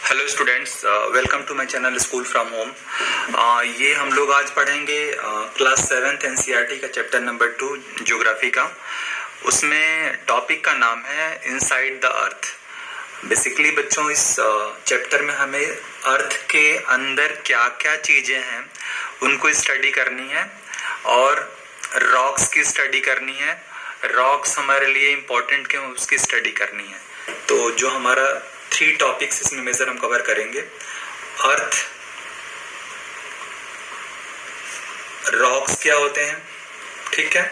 Hello students, welcome to my channel school from home. ये हम लोग आज पढ़ेंगे क्लास 7th एनसीईआरटी का चैप्टर नंबर 2 ज्योग्राफी का। उसमें टॉपिक का नाम है इनसाइड द अर्थ। बेसिकली बच्चों, इस चैप्टर में हमें अर्थ के अंदर क्या क्या चीज़ें हैं उनको स्टडी करनी है और रॉक्स की स्टडी करनी है। रॉक्स हमारे लिए इम्पोर्टेंट क्यों, उसकी स्टडी करनी है। तो जो हमारा 3 टॉपिक्स इसमें मेजर हम कवर करेंगे: अर्थ, रॉक्स क्या होते हैं, ठीक है,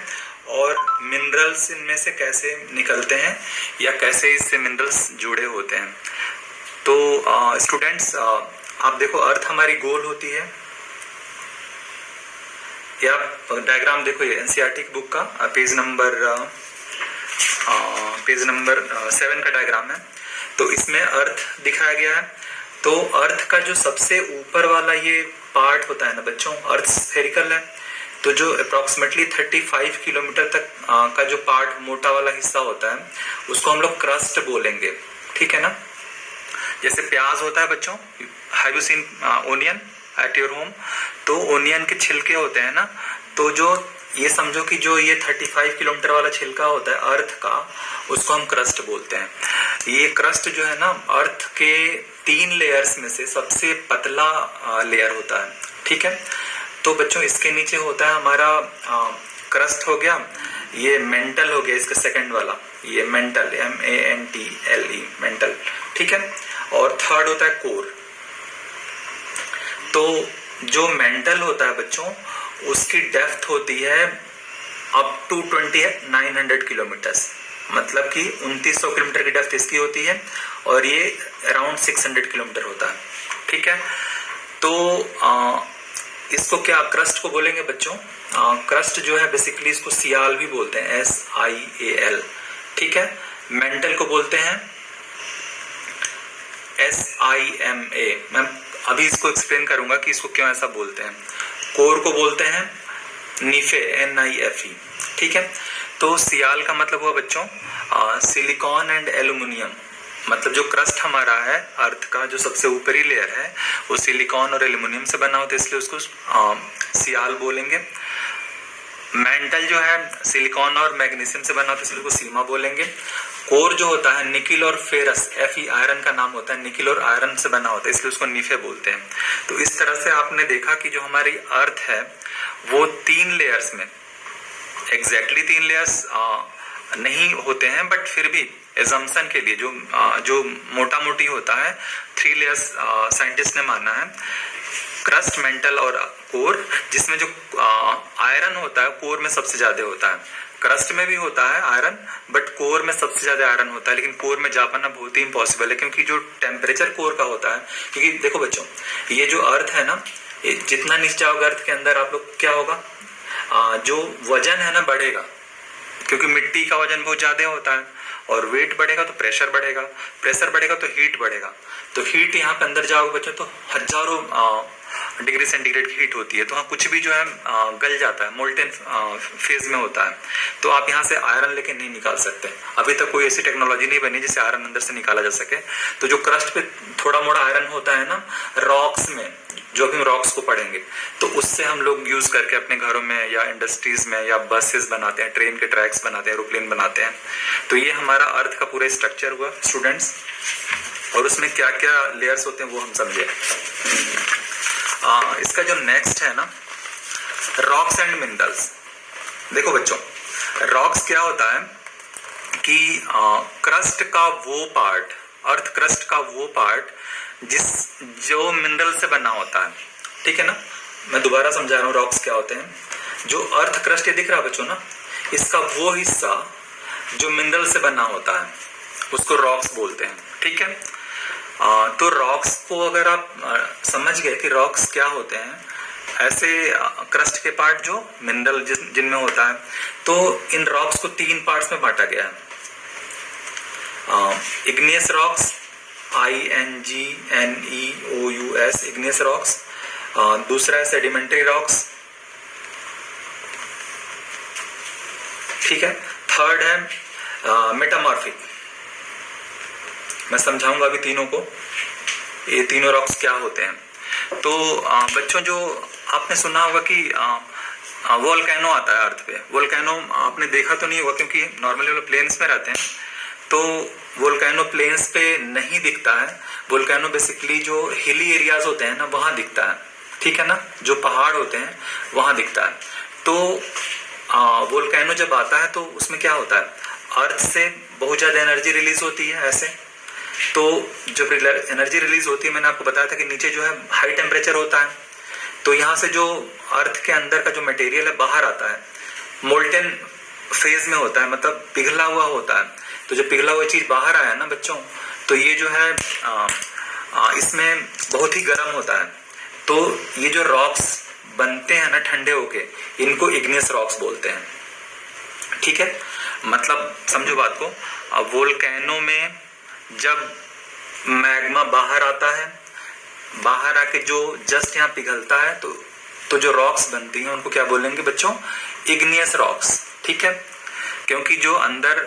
और मिनरल्स इनमें से कैसे निकलते हैं या कैसे इससे मिनरल्स जुड़े होते हैं। तो स्टूडेंट्स, आप देखो, अर्थ हमारी गोल होती है। या डायग्राम देखो, ये एनसीईआरटी की बुक का पेज नंबर 7 का डायग्राम है। तो इसमें अर्थ दिखाया गया है। तो अर्थ का जो सबसे ऊपर वाला ये पार्ट होता है ना बच्चों, अर्थ स्फेरिकल है। तो जो अप्रोक्सीमेटली 35 किलोमीटर तक का जो पार्ट, मोटा वाला हिस्सा होता है, उसको हम लोग क्रस्ट बोलेंगे, ठीक है ना। जैसे प्याज होता है बच्चों, have you seen onion at your home? तो ओनियन के छिलके होते हैं ना, तो जो ये समझो कि जो ये 35 किलोमीटर वाला छिलका होता है अर्थ का, उसको हम क्रस्ट बोलते हैं। ये क्रस्ट जो है ना, अर्थ के 3 लेयर्स में से सबसे पतला लेयर होता है, ठीक है। तो बच्चों, इसके नीचे होता है हमारा क्रस्ट हो गया, ये मेंटल हो गया, इसका सेकंड वाला, ये मेंटल, MENTLE, मेंटल, ठीक है। और थर्ड होता है कोर। तो जो मेंटल होता है बच्चों, उसकी डेप्थ होती है अप टू 2900 किलोमीटर्स, मतलब कि 2900 किलोमीटर की डेप्थ इसकी होती है, और ये अराउंड 600 किलोमीटर होता है, ठीक है। तो इसको क्या क्रस्ट को बोलेंगे बच्चों? क्रस्ट जो है बेसिकली इसको सियाल भी बोलते हैं, SIAL, ठीक है। मेंटल को बोलते हैं SIMA। मैं अभी इसको एक्सप्लेन करूंगा कि इसको क्यों ऐसा बोलते हैं। कोर को बोलते हैं NIFE, NIFE, ठीक है। तो सियाल का मतलब हुआ बच्चों सिलिकॉन एंड एल्यूमिनियम। मतलब जो क्रस्ट हमारा है अर्थ का, जो सबसे ऊपरी लेयर है, वो सिलिकॉन और एल्यूमिनियम से बना होता है, इसलिए उसको सियाल बोलेंगे। मेंटल जो है सिलिकॉन और मैग्नीशियम से बना होता है, इसलिए उसको सीमा बोलेंगे। कोर जो होता है निकिल और फेरस, Fe आयरन का नाम होता है, निकिल और आयरन से बना होता है, इसलिए उसको निफे बोलते हैं। तो इस तरह से आपने देखा कि जो हमारी अर्थ है वो 3 लेयर्स में, एग्जैक्टली 3 लेयर्स नहीं होते हैं, बट फिर भी एजम्पशन के लिए जो मोटा मोटी होता है 3 लेयर्स साइंटिस्ट ने माना है, क्रस्ट, मेंटल और कोर, जिसमें जो आयरन होता है कोर में सबसे ज्यादा होता है। क्रस्ट में भी होता है आयरन, बट कोर में सबसे ज्यादा आयरन होता है। लेकिन कोर में जा पाना बहुत ही इम्पॉसिबल है, क्योंकि जो टेम्परेचर कोर का होता है, क्योंकि देखो बच्चों, ये जो अर्थ है ना, जितना नीचे जाओगे अर्थ के अंदर, आप लोग क्या होगा, जो वजन है ना बढ़ेगा, क्योंकि मिट्टी का वजन बहुत ज्यादा होता है, और वेट बढ़ेगा तो प्रेशर बढ़ेगा, प्रेशर बढ़ेगा तो हीट बढ़ेगा। तो हीट यहाँ पे अंदर जाओगे बच्चों तो हजारों डिग्री सेंटीग्रेड की हीट होती है। तो हाँ, कुछ भी जो है गल जाता है, मोल्टेन फेज में होता है। तो आप यहाँ से आयरन लेके नहीं निकाल सकते। अभी तक कोई ऐसी टेक्नोलॉजी नहीं बनी जिससे आयरन अंदर से निकाला जा सके। तो जो क्रस्ट पे थोड़ा मोड़ा आयरन होता है ना, रॉक्स में, जो भी हम रॉक्स को पढ़ेंगे, तो उससे हम लोग यूज करके अपने घरों में या इंडस्ट्रीज में या बसेस बनाते हैं, ट्रेन के ट्रैक्स बनाते हैं, एरोप्लेन बनाते हैं। तो ये हमारा अर्थ का पूरा स्ट्रक्चर हुआ स्टूडेंट्स, और उसमें क्या क्या लेयर्स होते हैं वो हम समझे। इसका जो नेक्स्ट है ना, रॉक्स एंड मिनरल्स। देखो बच्चों, रॉक्स क्या होता है कि क्रस्ट का वो पार्ट, अर्थ क्रस्ट का वो पार्ट जो मिनरल से बना होता है, ठीक है ना। मैं दोबारा समझा रहा हूँ रॉक्स क्या होते हैं। जो अर्थ क्रस्ट ये दिख रहा है बच्चों ना, इसका वो हिस्सा जो मिनरल से बना होता है उसको रॉक्स बोलते हैं, ठीक है। तो रॉक्स को अगर आप समझ गए कि रॉक्स क्या होते हैं, ऐसे क्रस्ट के पार्ट जो मिनरल जिनमें होता है, तो इन रॉक्स को 3 पार्ट्स में बांटा गया है। Igneous rocks, INGNEOUS, igneous rocks. दूसरा है सेडिमेंट्री रॉक्स, ठीक है। थर्ड है मेटामॉर्फिक। मैं समझाऊंगा अभी तीनों को। ये तीनों रॉक्स क्या होते हैं। तो बच्चों जो आपने सुना होगा कि वोल्केनो आता है अर्थ पे। वोल्केनो आपने देखा तो नहीं होगा क्योंकि नॉर्मली लोग प्लेन्स में रहते हैं, तो वोल्केनो प्लेन्स पे नहीं दिखता है। वोल्केनो बेसिकली जो हिली एरियाज होते हैं ना वहां दिखता है, ठीक है ना, जो पहाड़ होते हैं वहां दिखता है। तो वोल्केनो जब आता है तो उसमें क्या होता है, अर्थ से बहुत ज्यादा एनर्जी रिलीज होती है ऐसे। तो जब एनर्जी रिलीज होती है, मैंने आपको बताया था कि नीचे जो है हाई टेम्परेचर होता है, तो यहाँ से जो अर्थ के अंदर का जो मटेरियल है बाहर आता है, मोल्टेन फेज में होता है, मतलब पिघला हुआ होता है। तो जब पिघला हुआ चीज बाहर आया ना बच्चों, तो ये जो है इसमें बहुत ही गर्म होता है। तो ये जो रॉक्स बनते हैं ना ठंडे होके, इनको इग्नियस रॉक्स बोलते हैं, ठीक है। मतलब समझो बात को, वोल्केनो में जब मैग्मा बाहर आता है, बाहर आके जो जस्ट यहाँ पिघलता है, तो जो रॉक्स बनती हैं उनको क्या बोलेंगे बच्चों, इग्नियस रॉक्स, ठीक है। क्योंकि जो अंदर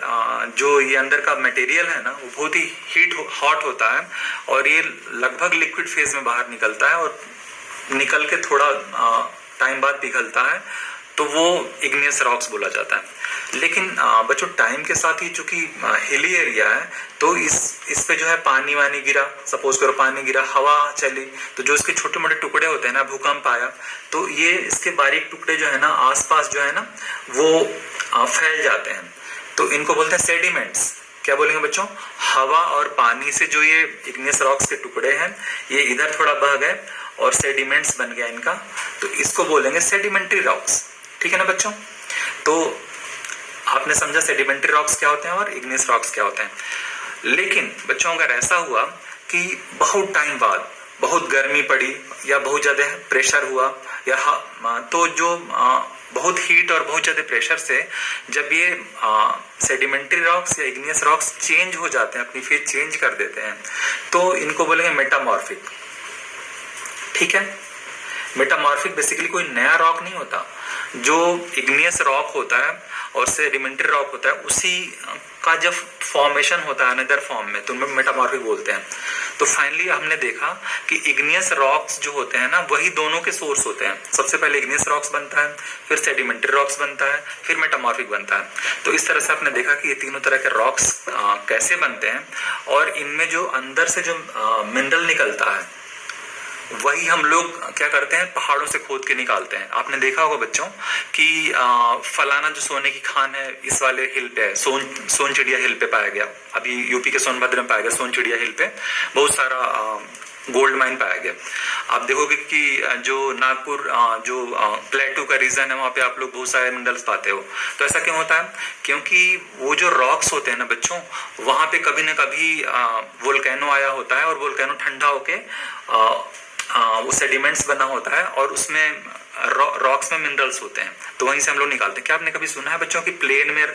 जो ये अंदर का मटेरियल है ना वो बहुत ही हॉट होता है और ये लगभग लिक्विड फेज में बाहर निकलता है और निकल के थोड़ा टाइम बाद पिघलता है, तो वो इग्नियस रॉक्स बोला जाता है। लेकिन बच्चों टाइम के साथ ही चूंकि हिली एरिया है, तो इस पे जो है पानी वानी गिरा, सपोज करो पानी गिरा, हवा चली, तो जो इसके छोटे मोटे टुकड़े होते हैं ना, भूकंप आया, तो ये इसके बारीक टुकड़े जो है ना आसपास जो है ना वो फैल जाते हैं। तो इनको बोलते हैं सेडिमेंट्स। क्या बोलेंगे बच्चों, हवा और पानी से जो ये इग्नियस रॉक्स के टुकड़े हैं ये इधर थोड़ा बह गए और सेडिमेंट्स बन गया इनका, तो इसको बोलेंगे सेडिमेंट्री रॉक्स, ठीक है ना बच्चों। तो आपने समझा सेडिमेंट्री रॉक्स क्या होते हैं और इग्नियस रॉक्स क्या होते हैं। लेकिन बच्चों अगर ऐसा हुआ कि बहुत टाइम बाद बहुत गर्मी पड़ी या बहुत ज्यादा प्रेशर हुआ या तो जो बहुत हीट और बहुत ज्यादा प्रेशर से जब ये सेडिमेंट्री रॉक्स या इग्नियस रॉक्स चेंज हो जाते हैं, अपनी फेज चेंज कर देते हैं, तो इनको बोलेंगे मेटामॉर्फिक, ठीक है। मेटामॉर्फिक बेसिकली कोई नया रॉक नहीं होता, जो इग्नियस रॉक होता है और सेडिमेंट्री रॉक होता है उसी का जब फॉर्मेशन होता है अनदर फॉर्म में, तो उनमें मेटामॉर्फिक बोलते हैं। तो फाइनली हमने देखा कि इग्नियस रॉक्स जो होते हैं ना वही दोनों के सोर्स होते हैं। सबसे पहले इग्नियस रॉक्स बनता है, फिर सेडिमेंट्री रॉक्स बनता है, फिर मेटामॉर्फिक बनता है। तो इस तरह से आपने देखा कि ये तीनों तरह के रॉक्स कैसे बनते हैं और इनमें जो अंदर से जो मिनरल निकलता है वही हम लोग क्या करते हैं, पहाड़ों से खोद के निकालते हैं। आपने देखा होगा बच्चों कि फलाना जो सोने की खान है इस वाले हिल पे है, सोन चिड़िया हिल पे पाया गया, अभी यूपी के सोनभद्र में पाया गया, सोन चिड़िया हिल पे बहुत सारा गोल्ड माइन पाया गया। आप देखोगे कि जो नागपुर जो प्लेटू का रीजन है वहां पे आप लोग बहुत सारे मिनरल्स पाते हो। तो ऐसा क्यों होता है, क्योंकि वो जो रॉक्स होते हैं ना बच्चों, वहां पे कभी ना कभी वोल्केनो आया होता है और वोल्केनो ठंडा होके वो सेडिमेंट्स बना होता है और उसमें रॉक्स में मिनरल्स होते हैं, तो वहीं से हम लोग निकालते हैं। क्या आपने कभी सुना है बच्चों कि प्लेन में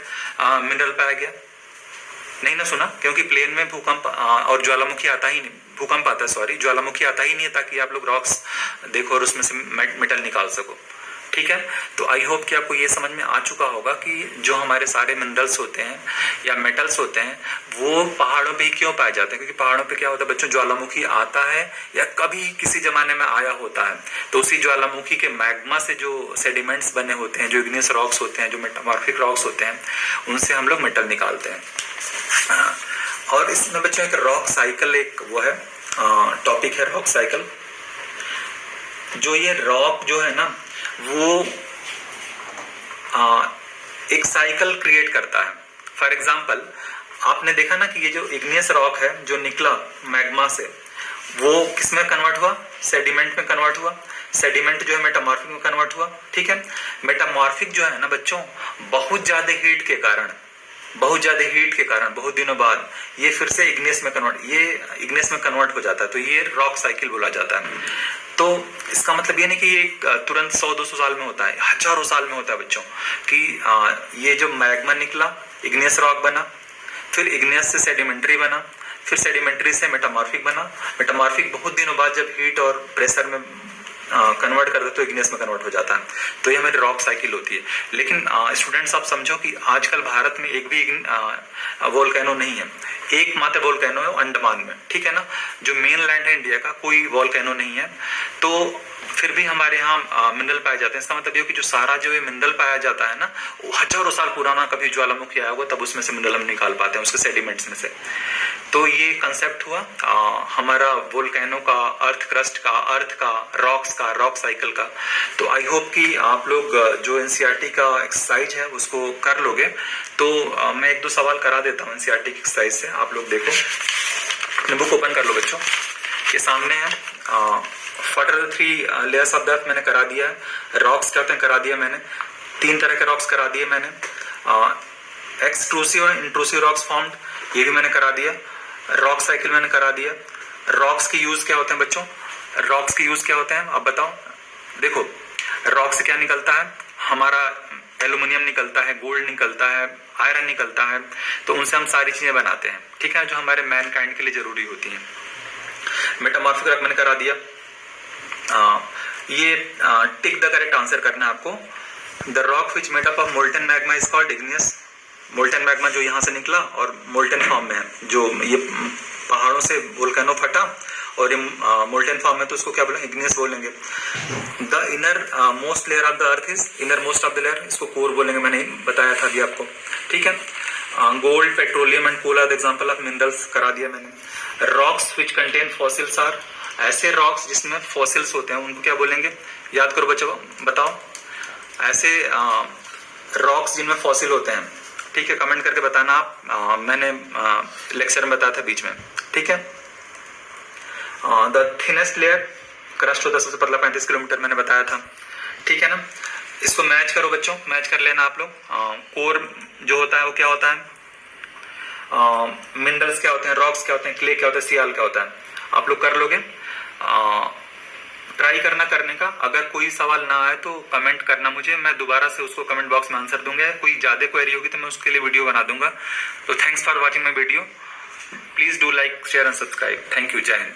मिनरल पाया गया? नहीं ना सुना, क्योंकि प्लेन में भूकंप और ज्वालामुखी आता ही नहीं, भूकंप आता है सॉरी, ज्वालामुखी आता ही नहीं है ताकि आप लोग रॉक्स देखो और उसमें से मेटल निकाल सको, ठीक है। तो आई होप कि आपको ये समझ में आ चुका होगा कि जो हमारे सारे मिनरल्स होते हैं या मेटल्स होते हैं वो पहाड़ों पे ही क्यों पाए जाते हैं, क्योंकि पहाड़ों पे क्या होता है बच्चों, ज्वालामुखी आता है या कभी किसी जमाने में आया होता है, तो उसी ज्वालामुखी के मैग्मा से जो सेडिमेंट्स बने होते हैं, जो इग्नियस रॉक्स होते हैं, जो मेटामॉर्फिक रॉक्स होते हैं, उनसे हम लोग मेटल निकालते हैं। और इसमें बच्चों एक रॉक साइकिल एक वो है टॉपिक है, रॉक साइकिल। जो ये रॉक जो है ना वो एक साइकिल क्रिएट करता है। फॉर एग्जाम्पल आपने देखा ना कि ये जो इग्नियस रॉक है जो निकला मैग्मा से, वो किसमें कन्वर्ट हुआ, सेडिमेंट में कन्वर्ट हुआ, सेडिमेंट जो है मेटामॉर्फिक में कन्वर्ट हुआ, ठीक है। मेटामॉर्फिक जो है ना बच्चों, बहुत ज्यादा हीट के कारण बहुत दिनों बाद ये फिर से इग्नियस में कन्वर्ट हो जाता है, तो ये रॉक साइकिल बोला जाता है। तो इसका मतलब ये नहीं कि ये तुरंत 100-200 साल में होता है, हजारों साल में होता है बच्चों, कि ये जो मैग्मा निकला इग्नियस रॉक बना, फिर इग्नियस से सेडिमेंट्री बना, फिर सेडिमेंट्री से मेटामॉर्फिक बना, मेटामॉर्फिक बहुत दिनों बाद जब हीट और प्रेशर में कन्वर्ट कर दे तो इग्नियस में कन्वर्ट हो जाता है। तो ये हमारी रॉक साइकिल होती है। लेकिन स्टूडेंट्स आप समझो कि आजकल भारत में एक भी वोल्केनो नहीं है, एकमात्र वोल्केनो है अंडमान में, ठीक है ना। जो मेन लैंड है इंडिया का, कोई वोल्केनो नहीं है। तो फिर भी हमारे यहाँ मिनरल पाए जाते हैं। इसका मतलब ये कि जो सारा जो ये मिनरल पाया जाता है ना, वो हजारों साल पुराना कभी ज्वालामुखी आया होगा, तब उसमें से मिनरल हम निकाल पाते हैं, उसके सेडिमेंट्स में से। तो ये कंसेप्ट हुआ हमारा वोल्केनो का, अर्थ क्रस्ट का, अर्थ का, रॉक्स का, रॉक साइकिल का। तो आई होप कि आप लोग जो एनसीईआरटी का एक्सरसाइज है उसको कर लोगे। तो मैं एक दो सवाल करा देता हूँ एनसीईआरटी की एक्सरसाइज से, आप लोग देखो। अपने बुक ओपन कर लो बच्चों, ये सामने है। What are the 3 layers of the earth मैंने करा दिया है। रॉक्स क्या होते हैं करा दिया मैंने, 3 तरह के रॉक्स करा दिए मैंने। एक्सट्रूसिव और इंट्रूसिव रॉक्स फॉर्म्ड, ये भी मैंने करा दिया। रॉक साइकिल मैंने करा दिया। रॉक्स के यूज क्या होते हैं बच्चों, रॉक्स के यूज क्या होते हैं आप बताओ। देखो रॉक से क्या निकलता है, हमारा एल्यूमिनियम निकलता है, गोल्ड निकलता है, आयरन निकलता है। तो उनसे हम सारी चीजें बनाते हैं, ठीक है, जो हमारे मैनकाइंड के लिए जरूरी होती है। मेटामॉर्फिक रॉक मैंने करा दिया। ये टिक द करेक्ट आंसर करना है आपको। The rock which made up of molten magma is called igneous. Molten magma जो यहाँ से निकला और मोल्टन फॉर्म में है, जो ये पहाड़ों से वोल्केनो फटा और ये मोल्टन फॉर्म में, तो उसको क्या बोलेंगे, इग्नियस बोलेंगे। The inner most layer of the earth is, inner most of the layer, इसको कोर बोलेंगे, मैंने बताया था अभी आपको, ठीक है। Gold, petroleum and coal are the example of minerals, करा दिया मैंने। Rocks which contain fossils are, ऐसे रॉक्स जिसमें फॉसिल्स होते हैं उनको क्या बोलेंगे, याद करो बच्चों, बताओ। ऐसे रॉक्स जिनमें फॉसिल होते हैं, ठीक है, कमेंट करके बताना आप। मैंने लेक्चर में बताया था बीच में, ठीक है। द थिनेस्ट लेयर, क्रस्ट होता है सबसे पतला 35 किलोमीटर, मैंने बताया था, ठीक है ना। इसको मैच करो बच्चों, मैच कर लेना आप लोग। कोर जो होता है वो क्या होता है, मिनरल्स क्या होते हैं, रॉक्स क्या होते हैं, क्ले क्या होता है, सियाल क्या होता है, आप लोग कर लोगे। ट्राई करना करने का। अगर कोई सवाल ना आए तो कमेंट करना मुझे, मैं दोबारा से उसको कमेंट बॉक्स में आंसर दूंगा। कोई ज्यादा क्वेरी होगी तो मैं उसके लिए वीडियो बना दूंगा। तो thanks for watching my video. Please do like, share and subscribe. Thank you. जय हिंद।